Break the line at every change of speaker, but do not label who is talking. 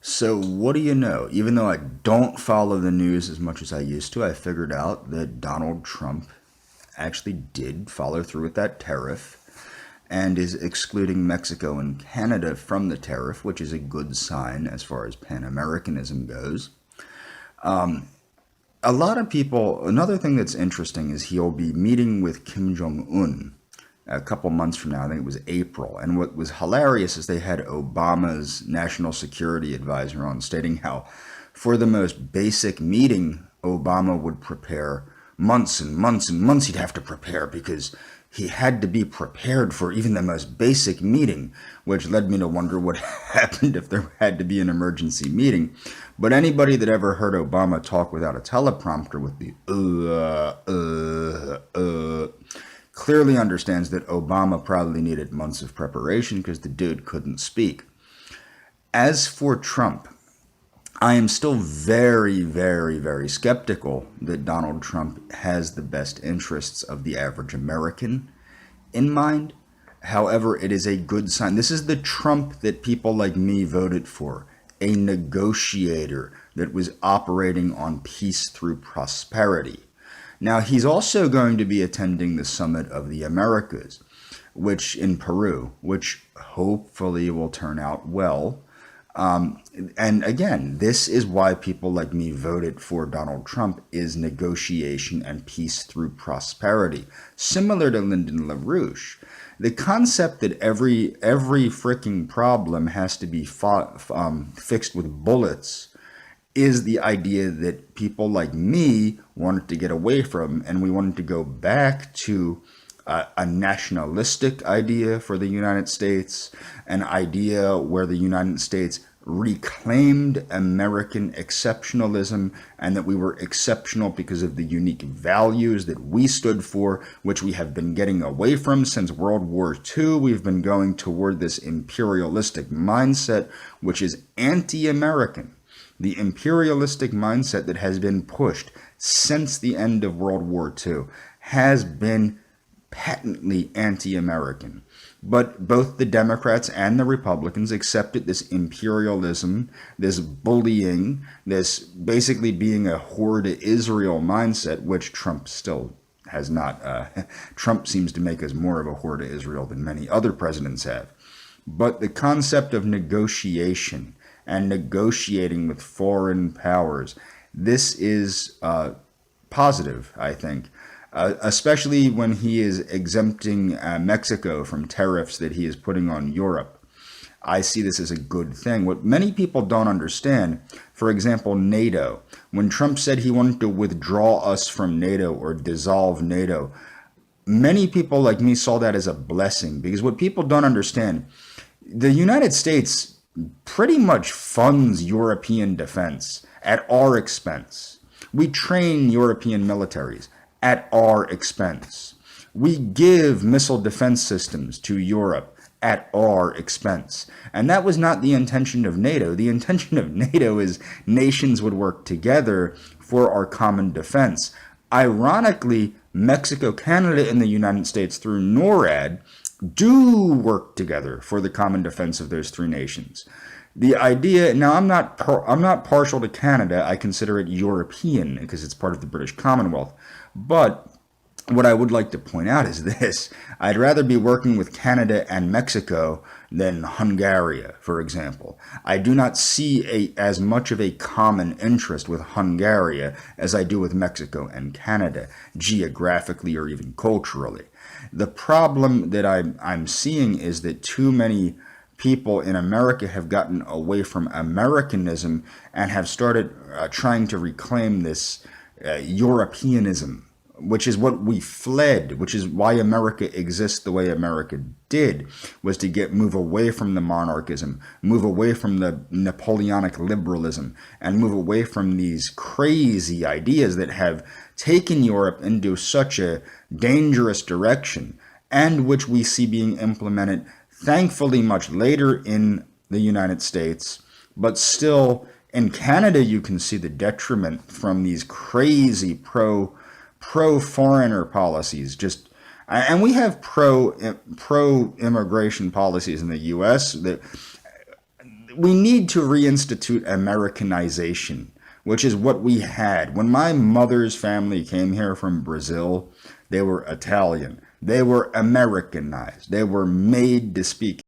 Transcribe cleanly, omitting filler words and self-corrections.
So, what do you know? Even though I don't follow the news as much as I used to, I figured out that Donald Trump actually did follow through with that tariff and is excluding Mexico and Canada from the tariff, which is a good sign as far as Pan Americanism goes. A lot of people, another thing that's interesting is he'll be meeting with Kim Jong un a couple months from now. I think it was April. And what was hilarious is they had Obama's national security advisor on stating how, for the most basic meeting, Obama would prepare months and months and months. He'd have to prepare because he had to be prepared for even the most basic meeting, which led me to wonder what happened if there had to be an emergency meeting. But anybody that ever heard Obama talk without a teleprompter with the clearly understands that Obama probably needed months of preparation because the dude couldn't speak. As for Trump, I am still very, very, very skeptical that Donald Trump has the best interests of the average American in mind. However, it is a good sign. This is the Trump that people like me voted for, a negotiator that was operating on peace through prosperity. Now, he's also going to be attending the Summit of the Americas, which in Peru, which hopefully will turn out well. And again, this is why people like me voted for Donald Trump, is negotiation and peace through prosperity. Similar to Lyndon LaRouche, the concept that every freaking problem has to be fixed with bullets is the idea that people like me wanted to get away from, and we wanted to go back to a nationalistic idea for the United States, an idea where the United States reclaimed American exceptionalism, and that we were exceptional because of the unique values that we stood for, which we have been getting away from since World War II. We've been going toward this imperialistic mindset, which is anti-American. The imperialistic mindset that has been pushed since the end of World War II has been patently anti-American. But both the Democrats and the Republicans accepted this imperialism, this bullying, this basically being a whore to Israel mindset, which Trump still has not. Trump seems to make us more of a whore to Israel than many other presidents have. But the concept of negotiation and negotiating with foreign powers, this is positive, I think. Especially when he is exempting Mexico from tariffs that he is putting on Europe. I see this as a good thing. What many people don't understand, for example, NATO, when Trump said he wanted to withdraw us from NATO or dissolve NATO, many people like me saw that as a blessing, because what people don't understand, the United States pretty much funds European defense at our expense. We train European militaries at our expense. We give missile defense systems to Europe at our expense. And that was not the intention of NATO. The intention of NATO is nations would work together for our common defense. Ironically, Mexico, Canada, and the United States through NORAD do work together for the common defense of those three nations. The idea, now I'm not partial to Canada. I consider it European because it's part of the British Commonwealth. But what I would like to point out is this. I'd rather be working with Canada and Mexico than Hungary, for example. I do not see as much of a common interest with Hungary as I do with Mexico and Canada, geographically or even culturally. The problem that I'm seeing is that too many people in America have gotten away from Americanism and have started trying to reclaim this Europeanism, which is what we fled, which is why America exists the way America did, was to move away from the monarchism, move away from the Napoleonic liberalism, and move away from these crazy ideas that have taken Europe into such a dangerous direction, and which we see being implemented, thankfully, much later in the United States, but still in Canada you can see the detriment from these crazy pro-foreigner policies. And we have pro-immigration policies in the U.S. that we need to reinstitute Americanization, which is what we had. When my mother's family came here from Brazil, they were Italian. They were Americanized. They were made to speak